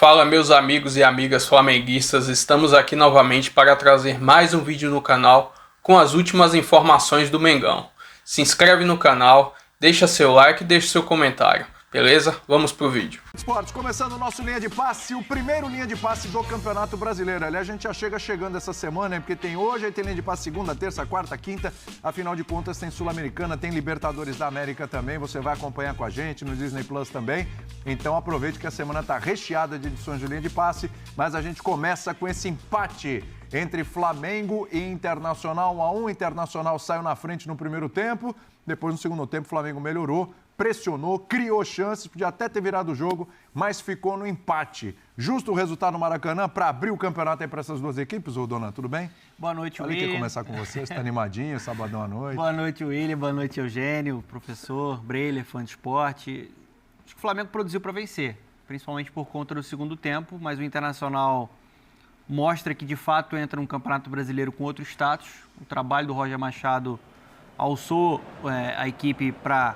Fala, meus amigos e amigas flamenguistas, estamos aqui novamente para trazer mais um vídeo no canal com as últimas informações do Mengão. Se inscreve no canal, deixa seu like e deixa seu comentário, beleza? Vamos pro vídeo. Esportes, começando o nosso linha de passe, o primeiro linha de passe do Campeonato Brasileiro. Aliás, a gente já chegando essa semana, porque tem hoje, aí tem linha de passe segunda, terça, quarta, quinta. Afinal de contas, tem Sul-Americana, tem Libertadores da América também. Você vai acompanhar com a gente no Disney Plus também. Então aproveite que a semana está recheada de edições de linha de passe, mas a gente começa com esse empate entre Flamengo e Internacional. 1-1, Internacional saiu na frente no primeiro tempo, depois no segundo tempo o Flamengo melhorou, pressionou, criou chances, podia até ter virado o jogo, mas ficou no empate. Justo o resultado no Maracanã para abrir o campeonato aí para essas duas equipes, ô Donan, tudo bem? Boa noite, William. Falei que ia começar com você, você está animadinho, sabadão à noite. Boa noite, William, boa noite, Eugênio, professor, Breiler, fã de esporte. Acho que o Flamengo produziu para vencer, principalmente por conta do segundo tempo, mas o Internacional mostra que de fato entra num Campeonato Brasileiro com outro status. O trabalho do Roger Machado alçou a equipe para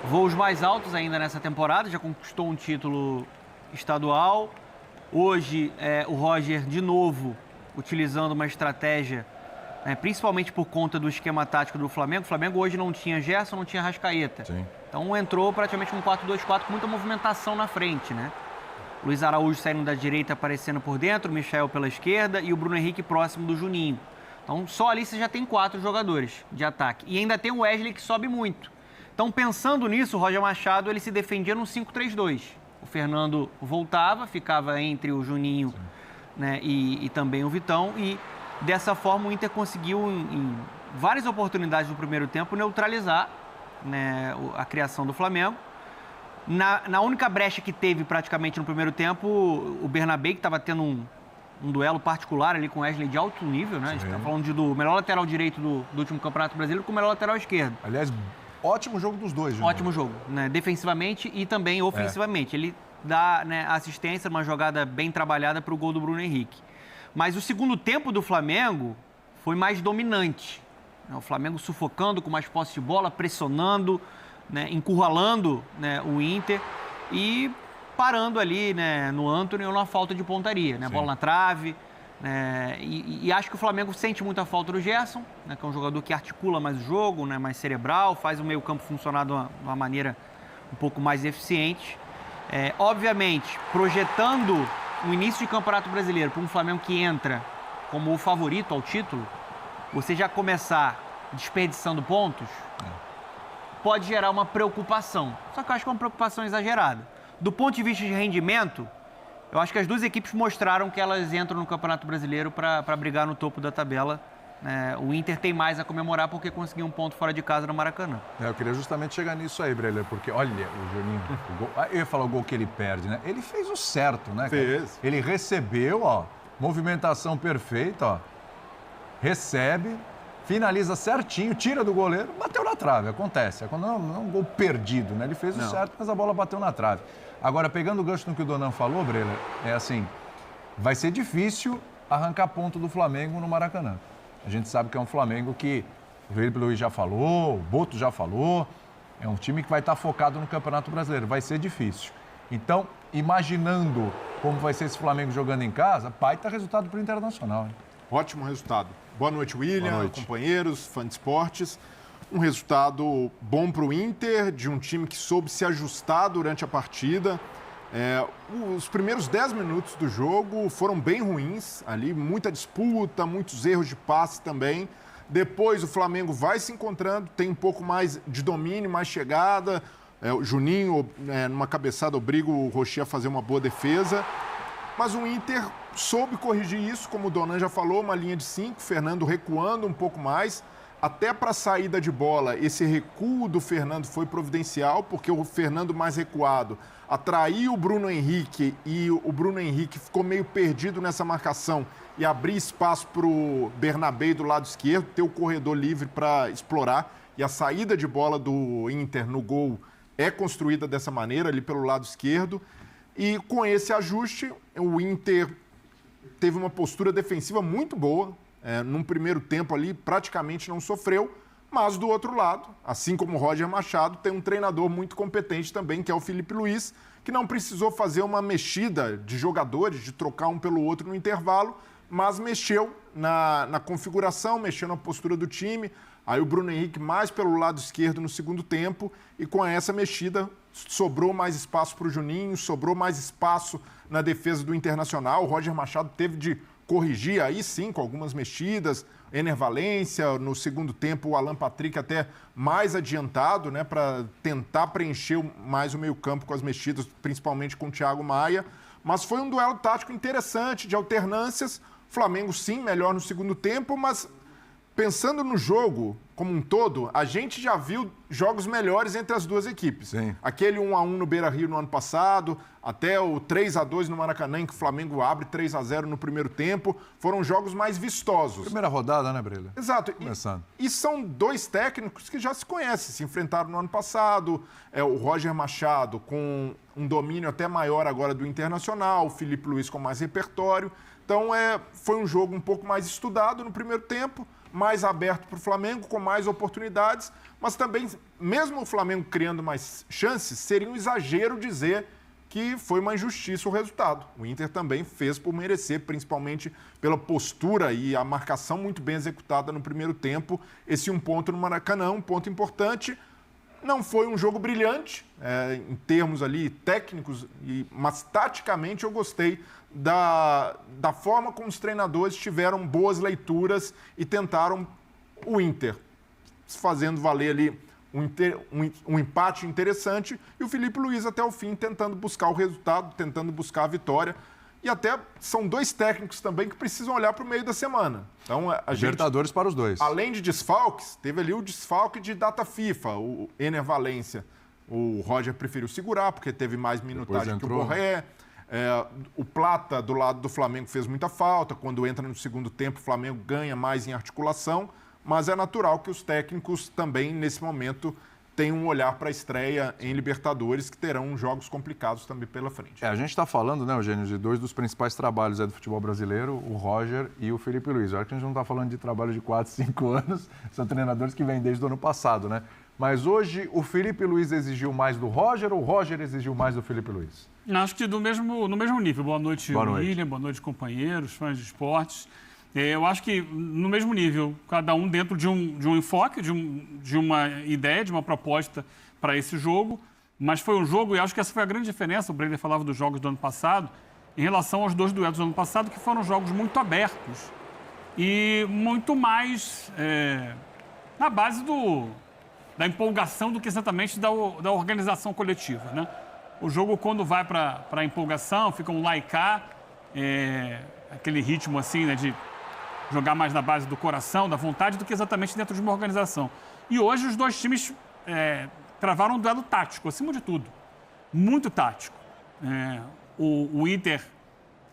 voos mais altos ainda nessa temporada, já conquistou um título estadual. Hoje o Roger de novo utilizando uma estratégia, principalmente por conta do esquema tático do Flamengo. O Flamengo hoje não tinha Gerson, não tinha Arrascaeta. Sim. Então entrou praticamente um 4-2-4 com muita movimentação na frente, né? Luiz Araújo saindo da direita, aparecendo por dentro, o Michel pela esquerda e o Bruno Henrique próximo do Juninho. Então só ali você já tem 4 jogadores de ataque. E ainda tem o Wesley que sobe muito. Então pensando nisso, o Roger Machado ele se defendia no 5-3-2. O Fernando voltava, ficava entre o Juninho, né, e também o Vitão. E dessa forma o Inter conseguiu em várias oportunidades no primeiro tempo neutralizar, né, a criação do Flamengo. Na única brecha que teve praticamente no primeiro tempo, o Bernabé, que estava tendo um duelo particular ali com o Wesley de alto nível, né? A gente está falando do melhor lateral direito do último Campeonato Brasileiro com o melhor lateral esquerdo. Aliás, ótimo jogo dos dois, Júnior. Ótimo jogo, né? Defensivamente e também ofensivamente. Ele dá, né, assistência, uma jogada bem trabalhada para o gol do Bruno Henrique. Mas o segundo tempo do Flamengo foi mais dominante. O Flamengo sufocando com mais posse de bola, pressionando, né, encurralando, né, o Inter e parando ali, né, no Antony ou na falta de pontaria, né, bola na trave. Né, e acho que o Flamengo sente muita falta do Gerson, né, que é um jogador que articula mais o jogo, né, mais cerebral, faz o meio-campo funcionar de uma maneira um pouco mais eficiente. Obviamente, projetando o início de Campeonato Brasileiro para um Flamengo que entra como o favorito ao título, você já começar desperdiçando pontos, pode gerar uma preocupação. Só que eu acho que é uma preocupação exagerada. Do ponto de vista de rendimento, eu acho que as duas equipes mostraram que elas entram no Campeonato Brasileiro para brigar no topo da tabela. O Inter tem mais a comemorar porque conseguiu um ponto fora de casa no Maracanã. Eu queria justamente chegar nisso aí, Breiler, porque olha, o Juninho, eu ia falar o gol que ele perde, né? Ele fez o certo, né? Fez. Ele recebeu, ó, movimentação perfeita, ó, recebe, finaliza certinho, tira do goleiro, bateu na trave, acontece. Não é um gol perdido, né? Ele fez o certo, mas a bola bateu na trave. Agora, pegando o gancho no que o Donan falou, Breiler, é assim, vai ser difícil arrancar ponto do Flamengo no Maracanã. A gente sabe que é um Flamengo que o Felipe Luiz já falou, o Boto já falou, é um time que vai estar focado no Campeonato Brasileiro, vai ser difícil. Então, imaginando como vai ser esse Flamengo jogando em casa, baita resultado para o Internacional, hein? Ótimo resultado. Boa noite, William, Boa noite. companheiros, fã de esportes. Um resultado bom para o Inter, de um time que soube se ajustar durante a partida. Os primeiros 10 minutos do jogo foram bem ruins, ali muita disputa, muitos erros de passe também. Depois o Flamengo vai se encontrando, tem um pouco mais de domínio, mais chegada. O Juninho, numa cabeçada, obriga o Rocher a fazer uma boa defesa. Mas o Inter soube corrigir isso, como o Donan já falou, uma linha de 5, Fernando recuando um pouco mais. Até para a saída de bola, esse recuo do Fernando foi providencial, porque o Fernando mais recuado atraiu o Bruno Henrique e o Bruno Henrique ficou meio perdido nessa marcação e abrir espaço para o Bernabé do lado esquerdo, ter o corredor livre para explorar. E a saída de bola do Inter no gol é construída dessa maneira, ali pelo lado esquerdo. E com esse ajuste, o Inter teve uma postura defensiva muito boa. Num primeiro tempo ali, praticamente não sofreu. Mas, do outro lado, assim como o Roger Machado, tem um treinador muito competente também, que é o Felipe Luiz, que não precisou fazer uma mexida de jogadores, de trocar um pelo outro no intervalo, mas mexeu na configuração, mexeu na postura do time. Aí o Bruno Henrique mais pelo lado esquerdo no segundo tempo e com essa mexida sobrou mais espaço para o Juninho, sobrou mais espaço na defesa do Internacional. O Roger Machado teve de corrigir aí sim com algumas mexidas. Ener Valencia, no segundo tempo o Alan Patrick até mais adiantado, né, para tentar preencher mais o meio-campo com as mexidas, principalmente com o Thiago Maia. Mas foi um duelo tático interessante, de alternâncias. Flamengo sim, melhor no segundo tempo, mas pensando no jogo como um todo, a gente já viu jogos melhores entre as duas equipes. Sim. Aquele 1-1 no Beira-Rio no ano passado, até o 3-2 no Maracanã, em que o Flamengo abre 3-0 no primeiro tempo, foram jogos mais vistosos. Primeira rodada, né, Breila? Exato. Começando. E são dois técnicos que já se conhecem, se enfrentaram no ano passado. O Roger Machado com um domínio até maior agora do Internacional, o Filipe Luiz com mais repertório. Então, foi um jogo um pouco mais estudado no primeiro tempo, mais aberto para o Flamengo, com mais oportunidades, mas também, mesmo o Flamengo criando mais chances, seria um exagero dizer que foi uma injustiça o resultado. O Inter também fez por merecer, principalmente pela postura e a marcação muito bem executada no primeiro tempo. Esse 1 ponto no Maracanã, um ponto importante. Não foi um jogo brilhante, em termos ali técnicos, mas taticamente eu gostei da forma como os treinadores tiveram boas leituras e tentaram o Inter, fazendo valer ali um empate interessante, e o Filipe Luiz até o fim tentando buscar o resultado, tentando buscar a vitória. E até são dois técnicos também que precisam olhar para o meio da semana. Então, Libertadores para os dois. Além de desfalques, teve ali o desfalque de data FIFA, o Ener Valencia. O Roger preferiu segurar, porque teve mais minutagem que o Borré. O Plata, do lado do Flamengo, fez muita falta. Quando entra no segundo tempo, o Flamengo ganha mais em articulação. Mas é natural que os técnicos também, nesse momento, tenham um olhar para a estreia em Libertadores, que terão jogos complicados também pela frente. A gente está falando, né, Eugênio, de dois dos principais trabalhos do futebol brasileiro, o Roger e o Filipe Luiz. Eu acho que a gente não está falando de trabalho de 4, 5 anos, são treinadores que vêm desde o ano passado, né? Mas hoje o Filipe Luiz exigiu mais do Roger ou o Roger exigiu mais do Filipe Luiz? Acho que no mesmo nível. Boa noite, William. Boa noite, companheiros, fãs de esportes. Eu acho que no mesmo nível, cada um dentro de um enfoque, de uma ideia, de uma proposta para esse jogo. Mas foi um jogo, e acho que essa foi a grande diferença, o Breiner falava dos jogos do ano passado, em relação aos dois duelos do ano passado, que foram jogos muito abertos e muito mais na base da empolgação do que exatamente da organização coletiva, né? O jogo, quando vai para a empolgação, fica um lá e cá, aquele ritmo assim, né, de jogar mais na base do coração, da vontade, do que exatamente dentro de uma organização. E hoje os dois times travaram um duelo tático, acima de tudo. Muito tático. O Inter,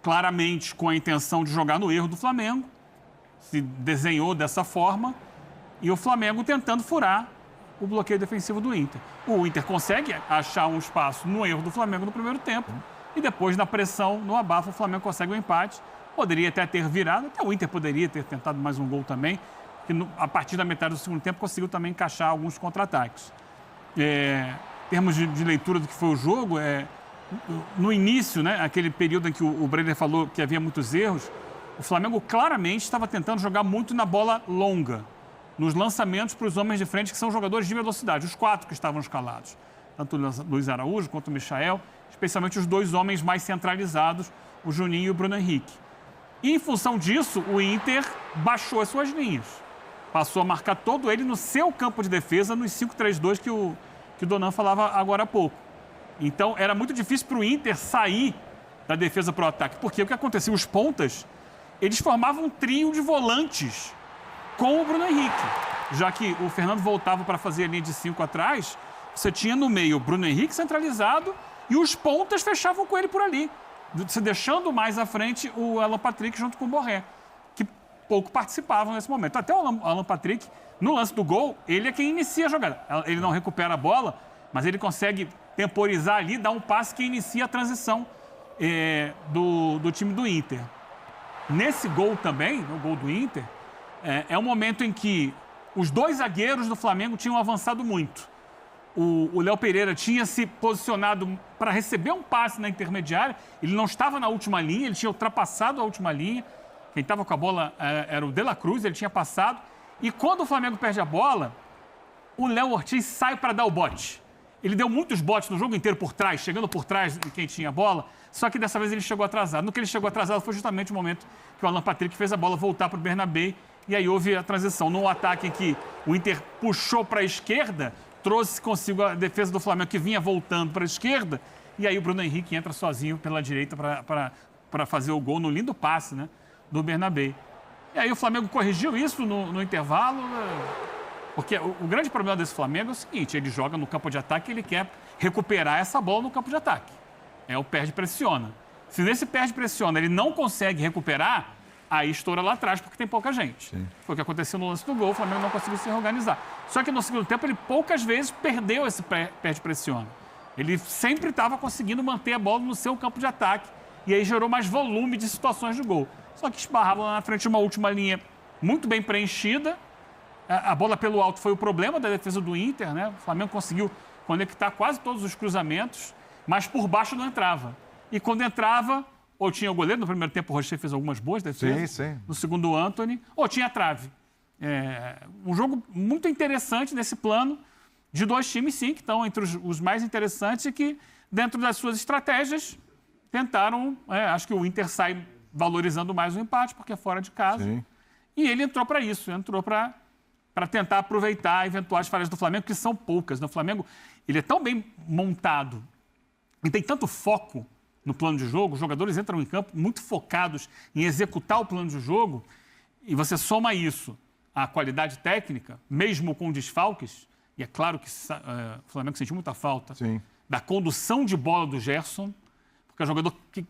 claramente, com a intenção de jogar no erro do Flamengo, se desenhou dessa forma, e o Flamengo tentando furar o bloqueio defensivo do Inter. O Inter consegue achar um espaço no erro do Flamengo no primeiro tempo, e depois, na pressão, no abafo, o Flamengo consegue um empate. Poderia até ter virado, até o Inter poderia ter tentado mais um gol também, que a partir da metade do segundo tempo conseguiu também encaixar alguns contra-ataques. Em termos de leitura do que foi o jogo, no início, né, aquele período em que o Breiner falou que havia muitos erros, o Flamengo claramente estava tentando jogar muito na bola longa, nos lançamentos para os homens de frente, que são jogadores de velocidade, os 4 que estavam escalados. Tanto o Luiz Araújo quanto o Michael, especialmente os 2 homens mais centralizados, o Juninho e o Bruno Henrique. E, em função disso, o Inter baixou as suas linhas. Passou a marcar todo ele no seu campo de defesa, nos 5-3-2 que o Donan falava agora há pouco. Então, era muito difícil para o Inter sair da defesa para o ataque. Porque o que acontecia? Os pontas, eles formavam um trio de volantes com o Bruno Henrique. Já que o Fernando voltava para fazer a linha de 5 atrás, você tinha no meio o Bruno Henrique centralizado e os pontas fechavam com ele por ali, se deixando mais à frente o Alan Patrick junto com o Borré, que pouco participavam nesse momento. Até o Alan Patrick, no lance do gol, ele é quem inicia a jogada. Ele não recupera a bola, mas ele consegue temporizar ali, dar um passe que inicia a transição do time do Inter. Nesse gol também, no gol do Inter, é um momento em que os 2 zagueiros do Flamengo tinham avançado muito. o Léo Pereira tinha se posicionado para receber um passe na intermediária, ele não estava na última linha, ele tinha ultrapassado a última linha, quem estava com a bola era o De La Cruz, ele tinha passado, e quando o Flamengo perde a bola, o Léo Ortiz sai para dar o bote. Ele deu muitos botes no jogo inteiro por trás, chegando por trás de quem tinha a bola, só que dessa vez ele chegou atrasado. No que ele chegou atrasado foi justamente o momento que o Alan Patrick fez a bola voltar para o Bernabé, e aí houve a transição. Num ataque em que o Inter puxou para a esquerda, trouxe consigo a defesa do Flamengo que vinha voltando para a esquerda, e aí o Bruno Henrique entra sozinho pela direita para fazer o gol no lindo passe, né, do Bernabé. E aí o Flamengo corrigiu isso no intervalo, porque o grande problema desse Flamengo é o seguinte, ele joga no campo de ataque e ele quer recuperar essa bola no campo de ataque. É o perde-pressiona. Se nesse perde-pressiona ele não consegue recuperar, aí estoura lá atrás, porque tem pouca gente. Sim. Foi o que aconteceu no lance do gol, o Flamengo não conseguiu se reorganizar. Só que no segundo tempo ele poucas vezes perdeu esse perde-pressiona. Ele sempre estava conseguindo manter a bola no seu campo de ataque, e aí gerou mais volume de situações de gol. Só que esbarrava lá na frente de uma última linha muito bem preenchida. A bola pelo alto foi o problema da defesa do Inter, né? O Flamengo conseguiu conectar quase todos os cruzamentos, mas por baixo não entrava. E quando entrava, ou tinha o goleiro, no primeiro tempo o Rocher fez algumas boas defesas, sim. No segundo o Antony, ou tinha a trave. Um jogo muito interessante nesse plano de dois times, sim, que estão entre os mais interessantes e que, dentro das suas estratégias, tentaram... acho que o Inter sai valorizando mais o empate, porque é fora de casa. Sim. E ele entrou para isso, entrou para tentar aproveitar eventuais falhas do Flamengo, que são poucas. O Flamengo ele é tão bem montado e tem tanto foco no plano de jogo, os jogadores entram em campo muito focados em executar o plano de jogo, e você soma isso à qualidade técnica, mesmo com desfalques, e é claro que o Flamengo sentiu muita falta da condução de bola do Gerson, porque é um jogador que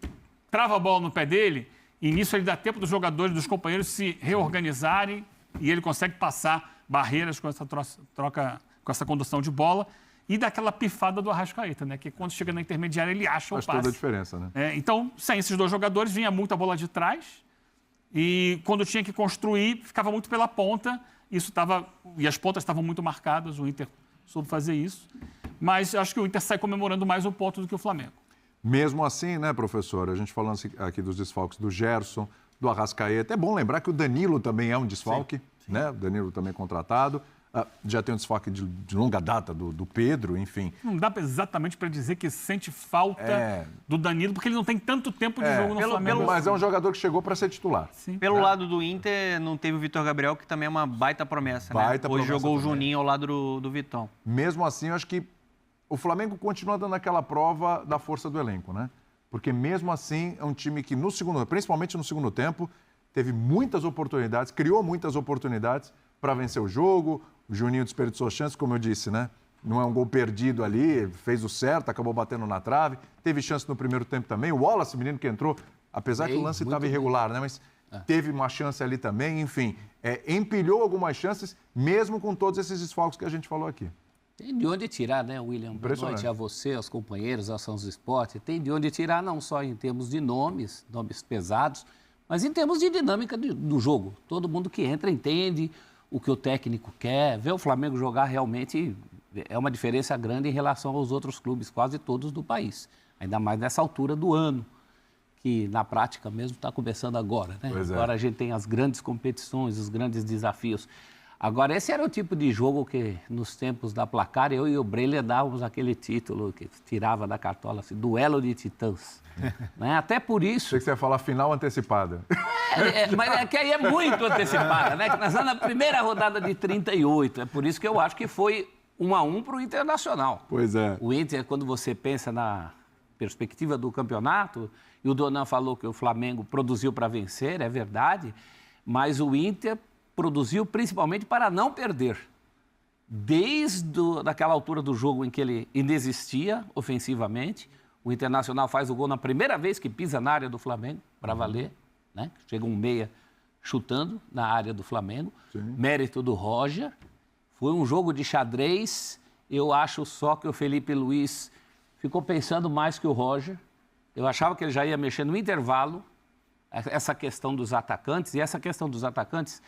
trava a bola no pé dele, e nisso ele dá tempo dos jogadores, dos companheiros se reorganizarem, e ele consegue passar barreiras com essa troca, com essa condução de bola, e daquela pifada do Arrascaeta, né? Que quando chega na intermediária ele acha o passe. Faz toda a diferença, né? Então, sem esses dois jogadores, vinha muita bola de trás, e quando tinha que construir, ficava muito pela ponta, e as pontas estavam muito marcadas, o Inter soube fazer isso, mas acho que o Inter sai comemorando mais um ponto do que o Flamengo. Mesmo assim, né, professor, a gente falando aqui dos desfalques do Gerson, do Arrascaeta, é bom lembrar que o Danilo também é um desfalque, né? O Danilo também contratado. Já tem um desfalque de longa data do Pedro, enfim. Não dá exatamente para dizer que sente falta do Danilo, porque ele não tem tanto tempo de jogo no Flamengo. Mas é um jogador que chegou para ser titular. Sim. Pelo lado do Inter, não teve o Vitor Gabriel, que também é uma baita promessa, né? Hoje jogou o Juninho ao lado do Vitão. Mesmo assim, eu acho que o Flamengo continua dando aquela prova da força do elenco, né? Porque mesmo assim, é um time que principalmente no segundo tempo, teve muitas oportunidades, criou muitas oportunidades para vencer o jogo. O Juninho desperdiçou chance, como eu disse, né? Não é um gol perdido ali, fez o certo, acabou batendo na trave. Teve chance no primeiro tempo também. O Wallace, menino que entrou, apesar que o lance estava irregular, né? Mas teve uma chance ali também. Enfim, empilhou algumas chances, mesmo com todos esses desfalques que a gente falou aqui. Tem de onde tirar, né, William? Boa noite a você, aos companheiros, aos Sons do Esporte. Tem de onde tirar não só em termos de nomes pesados, mas em termos de dinâmica do jogo. Todo mundo que entra entende o que o técnico quer. Ver o Flamengo jogar realmente é uma diferença grande em relação aos outros clubes, quase todos do país. Ainda mais nessa altura do ano, que na prática mesmo está começando agora, né? Agora a gente tem as grandes competições, os grandes desafios. Agora, esse era o tipo de jogo que, nos tempos da Placar, eu e o Breler dávamos aquele título que tirava da cartola, assim, duelo de titãs. Né? Até por isso... Achei que você ia falar final antecipada. Mas é que aí é muito antecipada, né? Que nós estamos na primeira rodada de 38. É por isso que eu acho que foi 1-1 para o Internacional. Pois é. O Inter, quando você pensa na perspectiva do campeonato, e o Donan falou que o Flamengo produziu para vencer, é verdade, mas o Inter produziu principalmente para não perder. Desde daquela altura do jogo em que ele inexistia ofensivamente, o Internacional faz o gol na primeira vez que pisa na área do Flamengo, para valer, né? Chega um meia chutando na área do Flamengo, mérito do Roger. Foi um jogo de xadrez, eu acho só que o Felipe Luiz ficou pensando mais que o Roger. Eu achava que ele já ia mexer no intervalo, essa questão dos atacantes, e essa questão dos atacantes...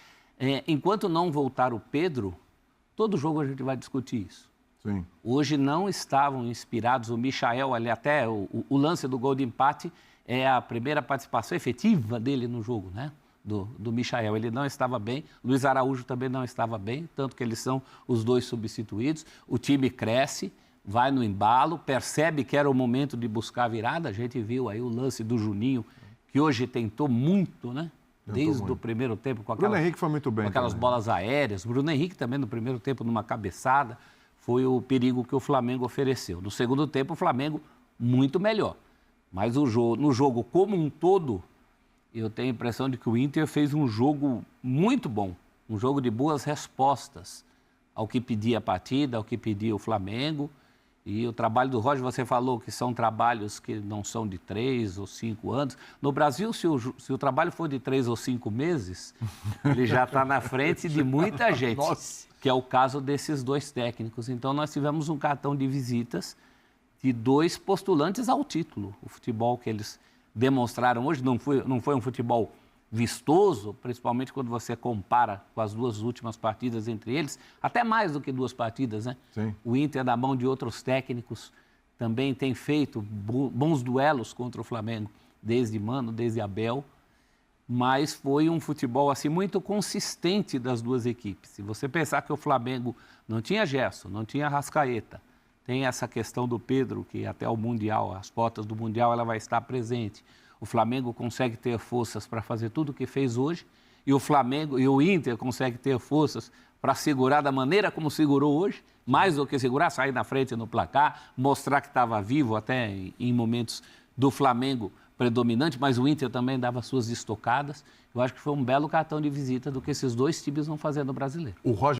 enquanto não voltar o Pedro, todo jogo a gente vai discutir isso. Sim. Hoje não estavam inspirados. O Michael, ali até o lance do gol de empate é a primeira participação efetiva dele no jogo, né? Do Michael. Ele não estava bem, Luiz Araújo também não estava bem, tanto que eles são os dois substituídos. O time cresce, vai no embalo, percebe que era o momento de buscar a virada. A gente viu aí o lance do Juninho, que hoje tentou muito, né? Desde o primeiro tempo, com Bruno Henrique foi muito bem com aquelas também. bolas aéreas. Bruno Henrique também no primeiro tempo, numa cabeçada, foi o perigo que o Flamengo ofereceu. No segundo tempo, o Flamengo muito melhor. Mas no jogo como um todo, eu tenho a impressão de que o Inter fez um jogo muito bom, um jogo de boas respostas ao que pedia a partida, ao que pedia o Flamengo. E o trabalho do Roger, você falou que são trabalhos que não são de 3 ou 5 anos. No Brasil, se o trabalho for de 3 ou 5 meses, ele já está na frente de muita gente, que é o caso desses dois técnicos. Então, nós tivemos um cartão de visitas de 2 postulantes ao título. O futebol que eles demonstraram hoje não foi um futebol vistoso, principalmente quando você compara com as 2 últimas partidas entre eles, até mais do que 2 partidas, né? Sim. O Inter, na mão de outros técnicos, também tem feito bons duelos contra o Flamengo, desde Mano, desde Abel, mas foi um futebol assim muito consistente das 2 equipes. Se você pensar que o Flamengo não tinha Gerson, não tinha Arrascaeta, tem essa questão do Pedro, que até o Mundial, as portas do Mundial, ela vai estar presente. O Flamengo consegue ter forças para fazer tudo o que fez hoje, e o Inter consegue ter forças para segurar da maneira como segurou hoje, mais do que segurar, sair na frente no placar, mostrar que estava vivo até em momentos do Flamengo predominante, mas o Inter também dava suas estocadas. Eu acho que foi um belo cartão de visita do que esses 2 times vão fazer no Brasileiro. O Roger